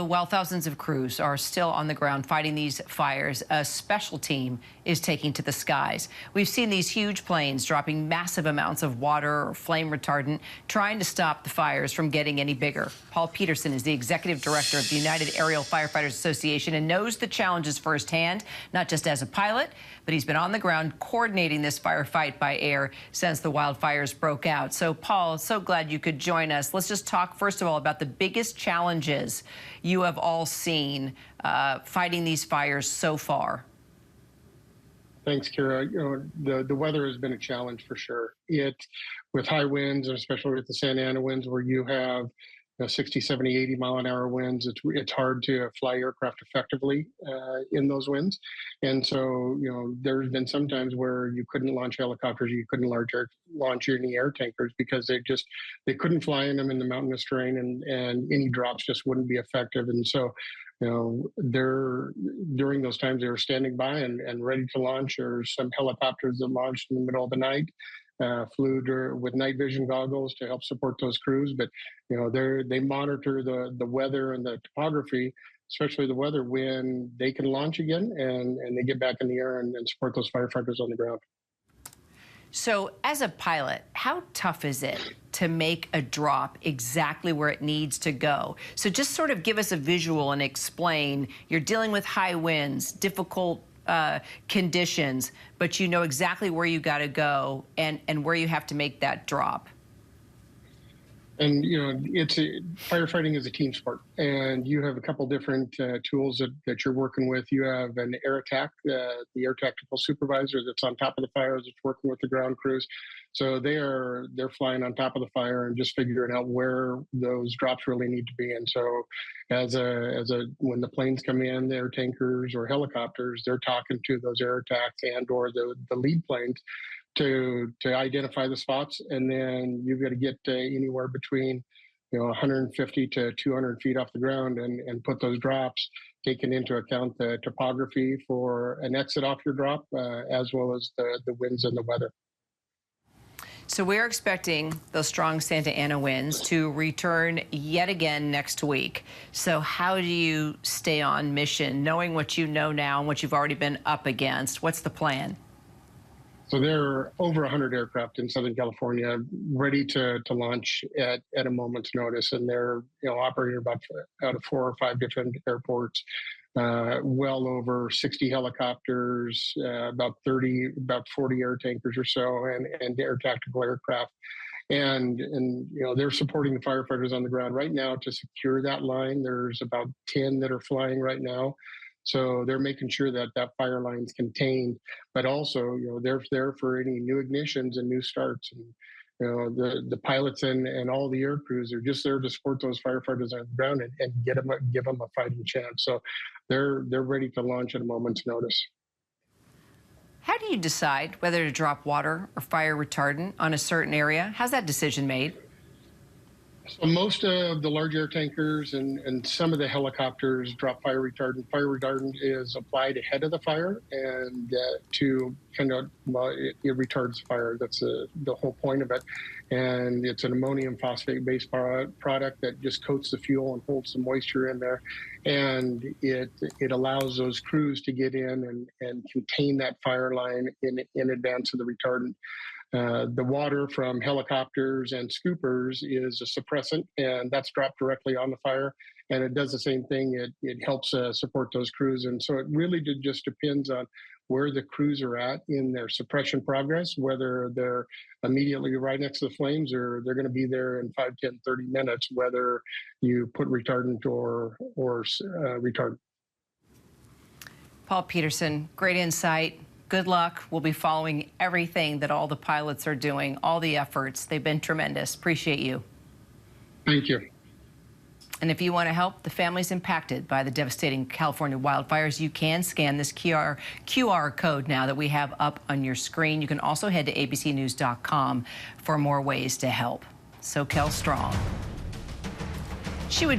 While thousands of crews are still on the ground fighting these fires, a special team is taking to the skies. We've seen these huge planes dropping massive amounts of water or flame retardant, trying to stop the fires from getting any bigger. Paul Peterson is the executive director of the United Aerial Firefighters Association and knows the challenges firsthand, not just as a pilot, but he's been on the ground coordinating this firefight by air since the wildfires broke out. So, Paul, so glad you could join us. Let's just talk, first of all, about the biggest challenges you have all seen fighting these fires so far. Thanks, Kira. The weather has been a challenge for sure. With high winds, and especially with the Santa Ana winds, where you have 60, 70, 80 mile an hour winds, it's hard to fly aircraft effectively in those winds. And so, there's been some times where you couldn't launch helicopters, you couldn't launch any air tankers because they couldn't fly in them in the mountainous terrain, and any drops just wouldn't be effective. And so, during those times they were standing by and ready to launch, or some helicopters that launched in the middle of the night. Flew with night vision goggles to help support those crews, but they monitor the weather and the topography, especially the weather, when they can launch again and they get back in the air and support those firefighters on the ground. So, as a pilot, how tough is it to make a drop exactly where it needs to go? So, just sort of give us a visual and explain. You're dealing with high winds, difficult conditions, but you know exactly where you got to go and where you have to make that drop. And firefighting is a team sport, and you have a couple different tools that you're working with. You have an air attack, the air tactical supervisor that's on top of the fires, that's working with the ground crews. So they're flying on top of the fire and just figuring out where those drops really need to be. And so when the planes come in, the air tankers or helicopters, they're talking to those air attacks and or the lead planes to identify the spots. And then you've got to get anywhere between 150 to 200 feet off the ground and put those drops, taking into account the topography for an exit off your drop, as well as the winds and the weather. So we're expecting those strong Santa Ana winds to return yet again next week. So how do you stay on mission, knowing what you know now and what you've already been up against? What's the plan? So there are over 100 aircraft in Southern California ready to launch at a moment's notice, and they're operating out of 4 or 5 different airports. Well over 60 helicopters, about 40 air tankers or so, and air tactical aircraft. And they're supporting the firefighters on the ground right now to secure that line. There's about 10 that are flying right now. So they're making sure that fire line's contained, but also, they're there for any new ignitions and new starts. And the pilots and all the air crews are just there to support those firefighters on the ground and give them a fighting chance. So they're ready to launch at a moment's notice. How do you decide whether to drop water or fire retardant on a certain area? How's that decision made? So most of the large air tankers and some of the helicopters drop fire retardant. Fire retardant is applied ahead of the fire, and it retards fire. That's the whole point of it. And it's an ammonium phosphate-based product that just coats the fuel and holds some moisture in there. And it allows those crews to get in and contain that fire line in advance of the retardant. The water from helicopters and scoopers is a suppressant, and that's dropped directly on the fire. And it does the same thing. It helps support those crews. And so it really just depends on where the crews are at in their suppression progress, whether they're immediately right next to the flames or they're going to be there in 5, 10, 30 minutes, whether you put retardant or retardant. Paul Peterson, great insight. Good luck. We'll be following everything that all the pilots are doing, all the efforts. They've been tremendous. Appreciate you. Thank you. And if you want to help the families impacted by the devastating California wildfires, you can scan this QR code now that we have up on your screen. You can also head to abcnews.com for more ways to help. SoCal strong. She would be